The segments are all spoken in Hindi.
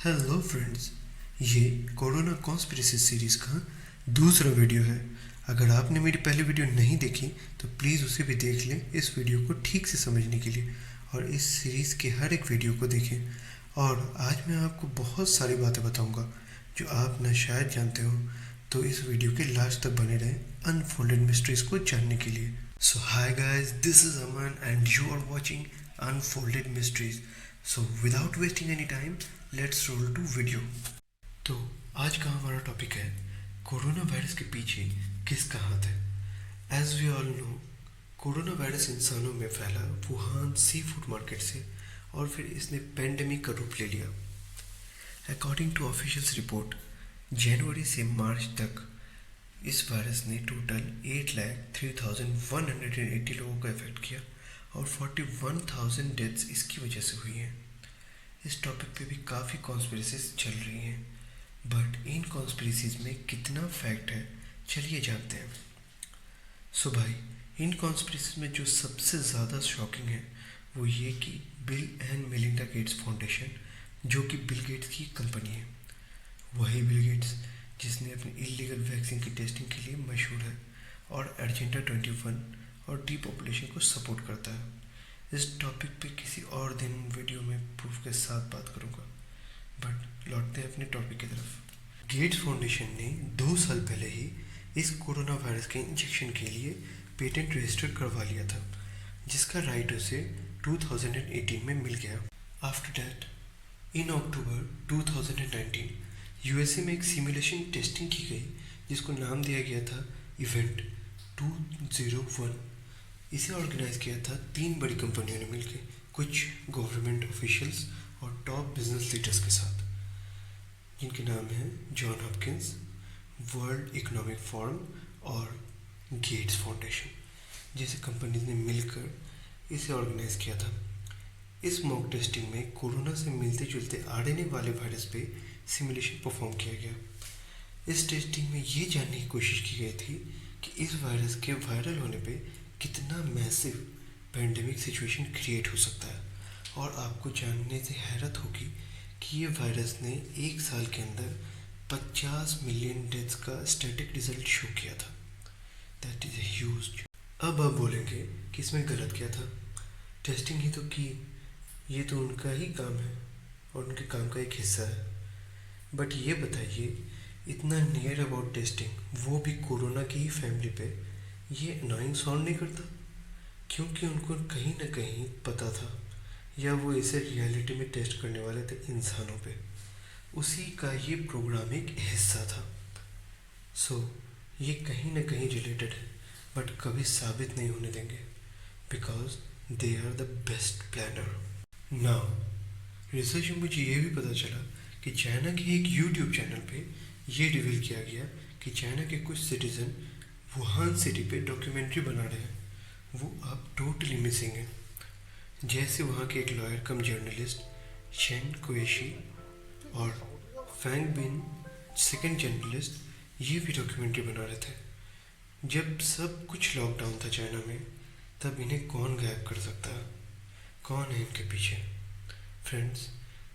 हेलो फ्रेंड्स, ये कोरोना कॉन्स्पिरेसी सीरीज़ का दूसरा वीडियो है। अगर आपने मेरी पहली वीडियो नहीं देखी तो प्लीज़ उसे भी देख लें इस वीडियो को ठीक से समझने के लिए, और इस सीरीज़ के हर एक वीडियो को देखें। और आज मैं आपको बहुत सारी बातें बताऊंगा जो आप ना शायद जानते हो, तो इस वीडियो के लास्ट तक बने रहें अनफोल्डेड मिस्ट्रीज़ को जानने के लिए। So hi guys, this is Aman and you are watching unfolded mysteries. So without wasting any time, let's roll to video. तो आज का हमारा टॉपिक है कोरोना वायरस के पीछे किसका हाथ है। As we all know, corona virus इंसानों में फैला वुहान सी फूड मार्केट से, और फिर इसने पेंडेमिक का रूप ले लिया। अकॉर्डिंग टू ऑफिशियल्स रिपोर्ट, जनवरी से मार्च तक इस वायरस ने टोटल 8,03,180 लोगों को अफेक्ट किया और 41,000 डेथ्स इसकी वजह से हुई हैं। इस टॉपिक पे भी काफ़ी कॉन्स्पिरेसीज चल रही हैं, बट इन कॉन्स्पिरेसीज में कितना फैक्ट है, चलिए जानते हैं। सो भाई, इन कॉन्स्पिरेसीज में जो सबसे ज़्यादा शॉकिंग है वो ये कि bill and Melinda Gates foundation, जो कि बिल गेट्स की कंपनी है, वही बिल गेट्स जिसने अपनी इलीगल वैक्सीन की टेस्टिंग के लिए मशहूर है और एजेंडा 21 और डीपॉपुलेशन को सपोर्ट करता है। इस टॉपिक पे किसी और दिन वीडियो में प्रूफ के साथ बात करूँगा, बट लौटते हैं अपने टॉपिक की तरफ। गेट्स फाउंडेशन ने 2 साल पहले ही इस कोरोना वायरस के इंजेक्शन के लिए पेटेंट रजिस्टर करवा लिया था, जिसका राइट उसे 2018 में मिल गया। After that, in October 2019 USA में एक सिमुलेशन टेस्टिंग की गई जिसको नाम दिया गया था इवेंट 201। इसे ऑर्गेनाइज किया था 3 बड़ी कंपनियों ने मिलकर, कुछ गवर्नमेंट ऑफिशियल्स और टॉप बिजनेस लीडर्स के साथ, जिनके नाम हैं John Hopkins, world economic forum और गेट्स फाउंडेशन जैसे कंपनीज ने मिलकर इसे ऑर्गेनाइज किया था। इस मॉक टेस्टिंग में कोरोना से मिलते जुलते आरएनए वाले वायरस पे सिमुलेशन परफॉर्म किया गया। इस टेस्टिंग में ये जानने की कोशिश की गई थी कि इस वायरस के वायरल होने पे कितना मैसिव पैंडेमिक सिचुएशन क्रिएट हो सकता है। और आपको जानने से हैरत होगी कि ये वायरस ने 1 साल के अंदर 50 मिलियन डेथ्स का स्टैटिक रिजल्ट शो किया था। That is huge. अब आप बोलेंगे कि इसमें गलत क्या था, टेस्टिंग ही तो की, ये तो उनका ही काम है और उनके काम का एक हिस्सा है। बट ये बताइए, इतना नियर अबाउट टेस्टिंग, वो भी कोरोना की ही फैमिली पे, ये अनोइंग साउंड नहीं करता? क्योंकि उनको कहीं ना कहीं पता था, या वो इसे रियलिटी में टेस्ट करने वाले थे इंसानों पे, उसी का ये प्रोग्राम एक हिस्सा था। सो ये कहीं ना कहीं रिलेटेड है, बट कभी साबित नहीं होने देंगे, because they are the best planner. Now research में मुझे ये भी पता चला कि चाइना के एक यूट्यूब चैनल पे ये रिवील किया गया कि चाइना के कुछ सिटीज़न वुहान सिटी पे डॉक्यूमेंट्री बना रहे हैं, वो अब टोटली मिसिंग है। जैसे वहाँ के एक लॉयर कम जर्नलिस्ट शेन कोएशी और फैंग बिन, सेकंड जर्नलिस्ट, ये भी डॉक्यूमेंट्री बना रहे थे। जब सब कुछ लॉकडाउन था चाइना में, तब इन्हें कौन गायब कर सकता है? कौन है इनके पीछे? फ्रेंड्स,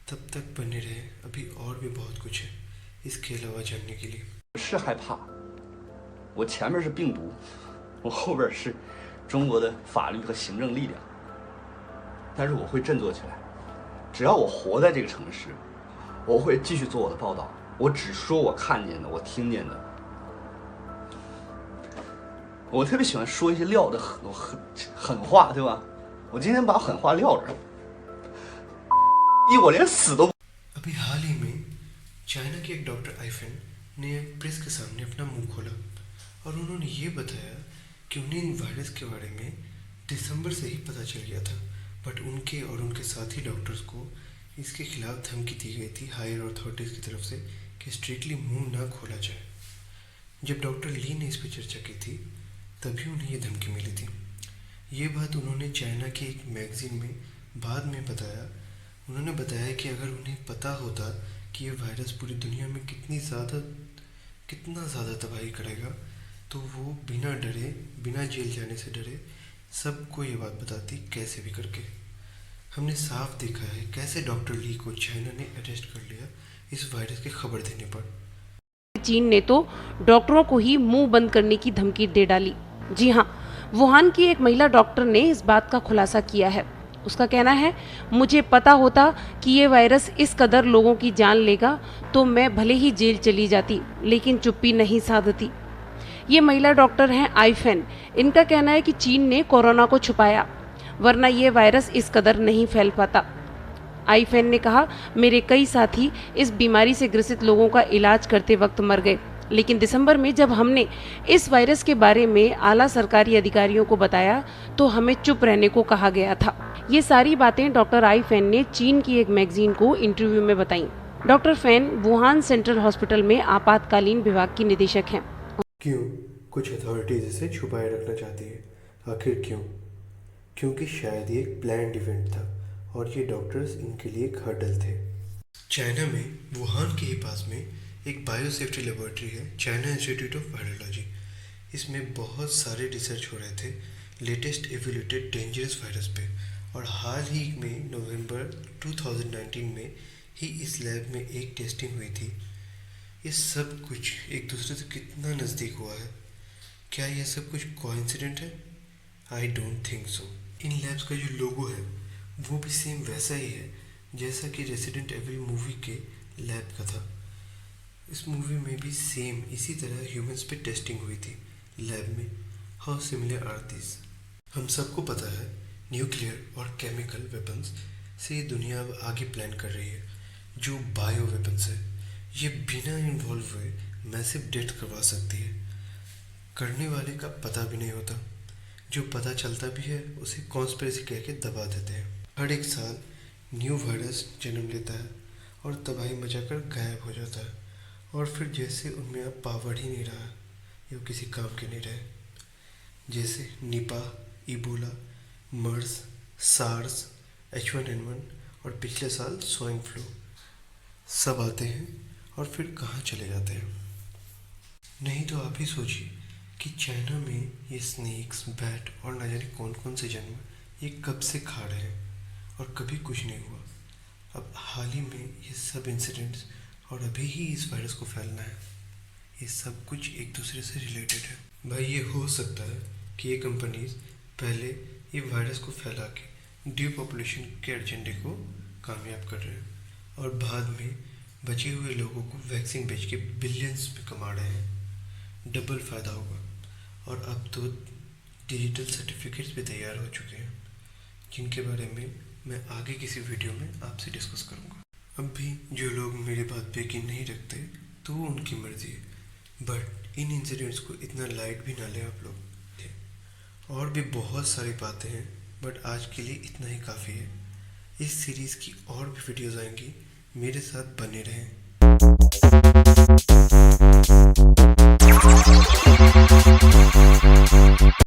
तब तक बने रहे, अभी और भी बहुत कुछ है इसके अलावा जानने के लिए। 是害怕，我前面是病毒，我后边是中国的法律和行政力量，但是我会振作起来。只要我活在这个城市，我会继续做我的报道，我只说我看见的，我听见的。我特别喜欢说一些撂的狠话，对吧？我今天把狠话撂这儿，我连死都。 अभी हाल ही में चाइना के एक डॉक्टर आइफेन ने प्रेस के सामने अपना मुंह खोला और उन्होंने ये बताया कि उन्हें इन वायरस के बारे में दिसंबर से ही पता चल गया था, बट उनके और उनके साथी डॉक्टर्स को इसके खिलाफ धमकी दी गई थी हायर अथॉरिटीज़ की तरफ से कि स्ट्रिक्टली मुंह ना खोला जाए। जब डॉक्टर ली ने इस पर चर्चा की थी, तभी उन्हें ये धमकी मिली थी। ये बात उन्होंने चाइना के एक मैगज़ीन में बाद में बताया। उन्होंने बताया कि अगर उन्हें पता होता कि ये वायरस पूरी दुनिया में कितना ज़्यादा तबाही करेगा, तो वो बिना डरे, बिना जेल जाने से डरे, सबको ये बात बताती कैसे भी करके। हमने साफ देखा है कैसे डॉक्टर ली को चाइना ने अरेस्ट कर लिया इस वायरस की खबर देने पर। चीन ने तो डॉक्टरों को ही मुंह बंद करने की धमकी दे डाली। जी हाँ, वुहान की एक महिला डॉक्टर ने इस बात का खुलासा किया है। उसका कहना है, मुझे पता होता कि ये वायरस इस कदर लोगों की जान लेगा तो मैं भले ही जेल चली जाती, लेकिन चुप्पी नहीं साधती। ये महिला डॉक्टर हैं आईफेन। इनका कहना है कि चीन ने कोरोना को छुपाया, वरना ये वायरस इस कदर नहीं फैल पाता। आईफेन ने कहा, मेरे कई साथी इस बीमारी से ग्रसित लोगों का इलाज करते वक्त मर गए, लेकिन दिसंबर में जब हमने इस वायरस के बारे में आला सरकारी अधिकारियों को बताया तो हमें चुप रहने को कहा गया था। ये सारी बातें डॉक्टर आईफेन ने चीन की एक मैगजीन को इंटरव्यू में बताई। Doctor fan Wuhan central hospital में आपातकालीन विभाग की निदेशक हैं। क्यों कुछ अथॉरिटीज इसे छुपाए रखना चाहती है? आखिर क्यों? क्योंकि शायद ये एक प्लान्ड इवेंट था और ये डॉक्टर्स इनके लिए एक हर्डल थे। चाइना में वुहान के ही पास में एक बायोसेफ्टी लेबोरेटरी है, चाइना इंस्टीट्यूट ऑफ वायरोलॉजी। इसमें बहुत सारे रिसर्च हो रहे थे लेटेस्ट एवोल्यूटेड डेंजरस वायरस पे, और हाल ही में नवंबर 2019 में ही इस लैब में एक टेस्टिंग हुई थी। ये सब कुछ एक दूसरे से कितना नज़दीक हुआ है? क्या यह सब कुछ कोइंसिडेंट है? I don't think so. In labs का जो लोगो है वो भी सेम वैसा ही है जैसा कि रेसिडेंट एविल मूवी के लैब का था। इस मूवी में भी सेम इसी तरह ह्यूमंस पे टेस्टिंग हुई थी लैब में। How similar are this? हम सबको पता है न्यूक्लियर और केमिकल वेपन्स से ये दुनिया अब आगे प्लान कर रही है। जो बायो वेपन्स है ये बिना इन्वॉल्व हुए मैसिव डेथ करवा सकती है। करने वाले का पता भी नहीं होता, जो पता चलता भी है उसे कॉन्स्पिरेसी कह के दबा देते हैं। हर एक साल न्यू वायरस जन्म लेता है और तबाही मचाकर गायब हो जाता है, और फिर जैसे उनमें अब पावर ही नहीं रहा या किसी काम के नहीं रहे। जैसे निपा, इबोला, मर्स, सार्स, H1N1 और पिछले साल स्वाइन फ्लू सब आते हैं और फिर कहाँ चले जाते हैं। नहीं तो आप ही सोचिए कि चाइना में ये स्नेक्स, बैट और न जाने कौन कौन से जानवर ये कब से खा रहे हैं और कभी कुछ नहीं हुआ। अब हाल ही में ये सब इंसिडेंट्स और अभी ही इस वायरस को फैलना है। ये सब कुछ एक दूसरे से रिलेटेड है। भाई ये हो सकता है कि ये कंपनीज पहले ये वायरस को फैला के ड्यू पॉपुलेशन के एजेंडे को कामयाब कर रहे हैं और बाद में बचे हुए लोगों को वैक्सीन बेच के बिलियंस में कमा रहे हैं। डबल फ़ायदा होगा। और अब तो डिजिटल सर्टिफिकेट्स भी तैयार हो चुके हैं जिनके बारे में मैं आगे किसी वीडियो में आपसे डिस्कस करूँगा। अब भी जो लोग मेरी बात पे यकीन नहीं रखते तो वो उनकी मर्जी है, बट इन इंसिडेंट्स को इतना लाइट भी ना लें आप लोग। और भी बहुत सारी बातें हैं बट आज के लिए इतना ही काफ़ी है। इस सीरीज़ की और भी वीडियोज़ आएंगी, मेरे साथ बने रहें।